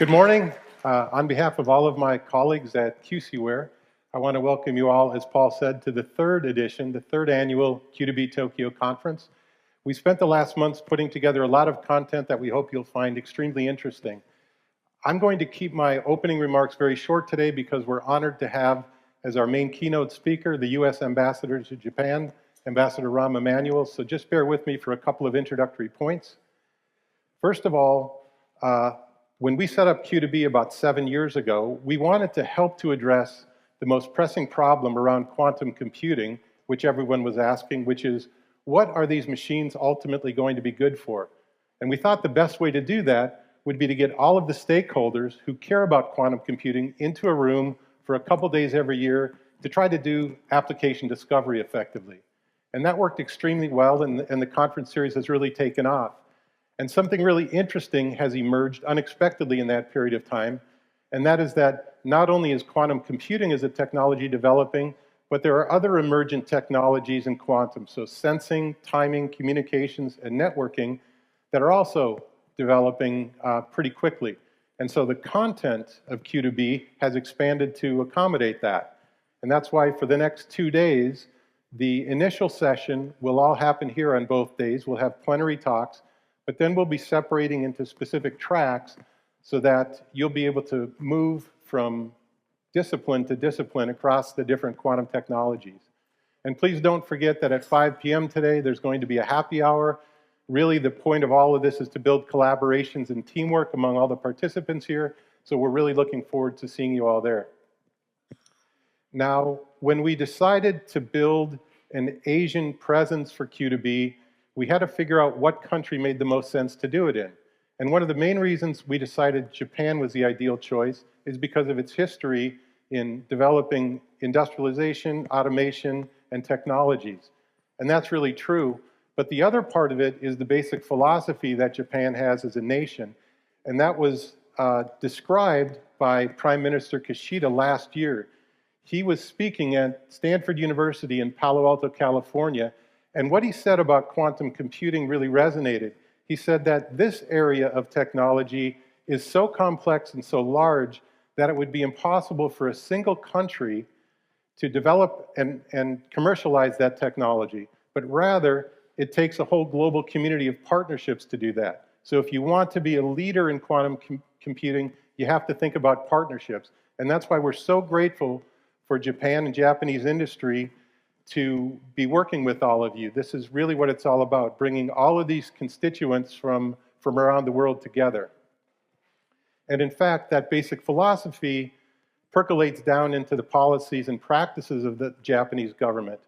Good morning. On behalf of all of my colleagues at Ware, I want to welcome you all, as Paul said, to the third edition, the third annual Q2B Tokyo conference. We spent the last months putting together a lot of content that we hope you'll find extremely interesting. I'm going to keep my opening remarks very short today because we're honored to have as our main keynote speaker the U.S. Ambassador to Japan, Ambassador Rahm Emanuel. So just bear with me for a couple of introductory points. First of all, when we set up Q2B about 7 years ago, we wanted to help to address the most pressing problem around quantum computing, which everyone was asking, which is, what are these machines ultimately going to be good for? And we thought the best way to do that would be to get all of the stakeholders who care about quantum computing into a room for a couple days every year to try to do application discovery effectively. And that worked extremely well, and the conference series has really taken off. And something really interesting has emerged unexpectedly in that period of time, and that is that not only is quantum computing as a technology developing, but there are other emergent technologies in quantum, so sensing, timing, communications, and networking that are also developing pretty quickly. And so the content of Q2B has expanded to accommodate that. And that's why for the next 2 days, the initial session will all happen here on both days. We'll have plenary talks, but then we'll be separating into specific tracks so that you'll be able to move from discipline to discipline across the different quantum technologies. And please don't forget that at 5 p.m. today, there's going to be a happy hour. Really, the point of all of this is to build collaborations and teamwork among all the participants here. So we're really looking forward to seeing you all there. Now, when we decided to build an Asian presence for Q2B, we had to figure out what country made the most sense to do it in. And one of the main reasons we decided Japan was the ideal choice is because of its history in developing industrialization, automation, and technologies. And that's really true. But the other part of it is the basic philosophy that Japan has as a nation. And that was described by Prime Minister Kishida last year. He was speaking at Stanford University in Palo Alto, California, and what he said about quantum computing really resonated. He said that this area of technology is so complex and so large that it would be impossible for a single country to develop and commercialize that technology. But rather, it takes a whole global community of partnerships to do that. So if you want to be a leader in quantum computing, you have to think about partnerships. And that's why we're so grateful for Japan and Japanese industry to be working with all of you. This is really what it's all about, bringing all of these constituents from around the world together. And in fact, that basic philosophy percolates down into the policies and practices of the Japanese government.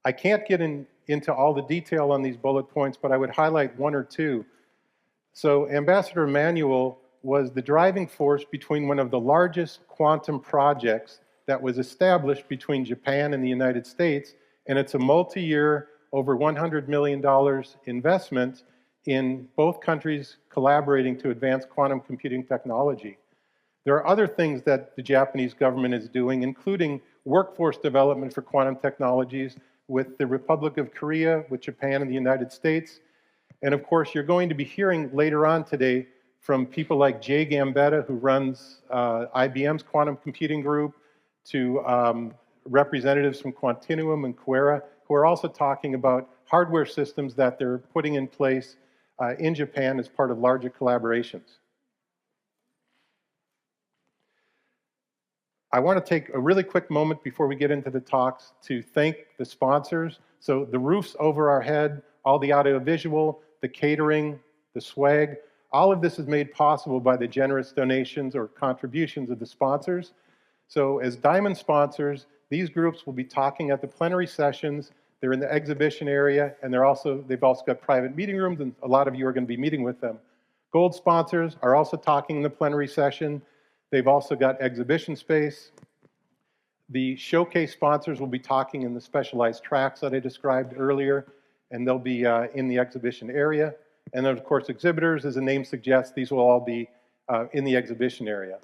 I can't get into all the detail on these bullet points, but I would highlight one or two. So Ambassador Emanuel was the driving force between one of the largest quantum projects that was established between Japan and the United States, and it's a multi-year, over $100 million investment in both countries collaborating to advance quantum computing technology. There are other things that the Japanese government is doing, including workforce development for quantum technologies with the Republic of Korea, with Japan and the United States. And of course, you're going to be hearing later on today from people like Jay Gambetta, who runs IBM's quantum computing group, to representatives from Quantinuum and Ware, who are also talking about hardware systems that they're putting in place in Japan as part of larger collaborations. I want to take a really quick moment before we get into the talks to thank the sponsors. So the roofs over our head, all the audiovisual, the catering, the swag, all of this is made possible by the generous donations or contributions of the sponsors. So as diamond sponsors, these groups will be talking at the plenary sessions. They're in the exhibition area, and they've also got private meeting rooms, and a lot of you are going to be meeting with them. Gold sponsors are also talking in the plenary session. They've also got exhibition space. The showcase sponsors will be talking in the specialized tracks that I described earlier, and they'll be in the exhibition area. And then, of course, exhibitors, as the name suggests, these will all be in the exhibition area.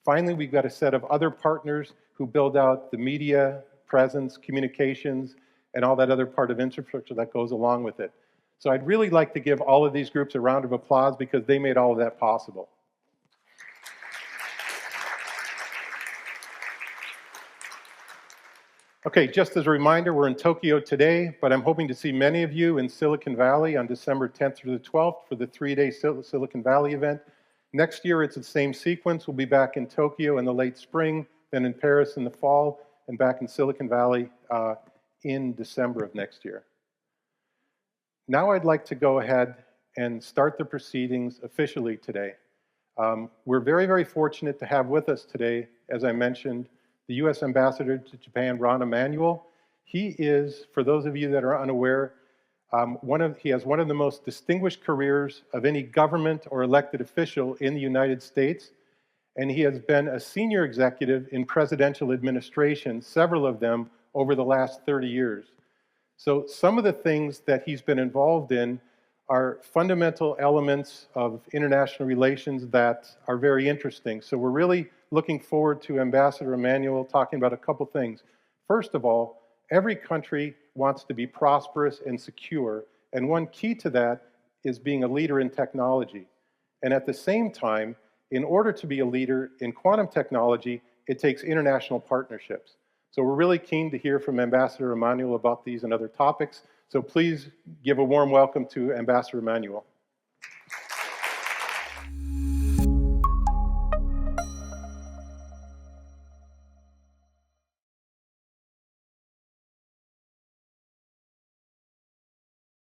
Finally, we've got a set of other partners who build out the media, presence, communications, and all that other part of infrastructure that goes along with it. So I'd really like to give all of these groups a round of applause because they made all of that possible. Okay, just as a reminder, we're in Tokyo today, but I'm hoping to see many of you in Silicon Valley on December 10th through the 12th for the three-day Silicon Valley event. Next year, it's the same sequence. We'll be back in Tokyo in the late spring, then in Paris in the fall, and back in Silicon Valley in December of next year. Now I'd like to go ahead and start the proceedings officially today. We're very, very fortunate to have with us today, as I mentioned, the U.S. Ambassador to Japan, Ron Emanuel. He is, for those of you that are unaware, he has one of the most distinguished careers of any government or elected official in the United States, and he has been a senior executive in presidential administration, several of them over the last 30 years. So some of the things that he's been involved in are fundamental elements of international relations that are very interesting. So we're really looking forward to Ambassador Emanuel talking about a couple things. First of all, every country wants to be prosperous and secure, and one key to that is being a leader in technology. And at the same time, in order to be a leader in quantum technology, it takes international partnerships. So we're really keen to hear from Ambassador Emanuel about these and other topics. So please give a warm welcome to Ambassador Emanuel.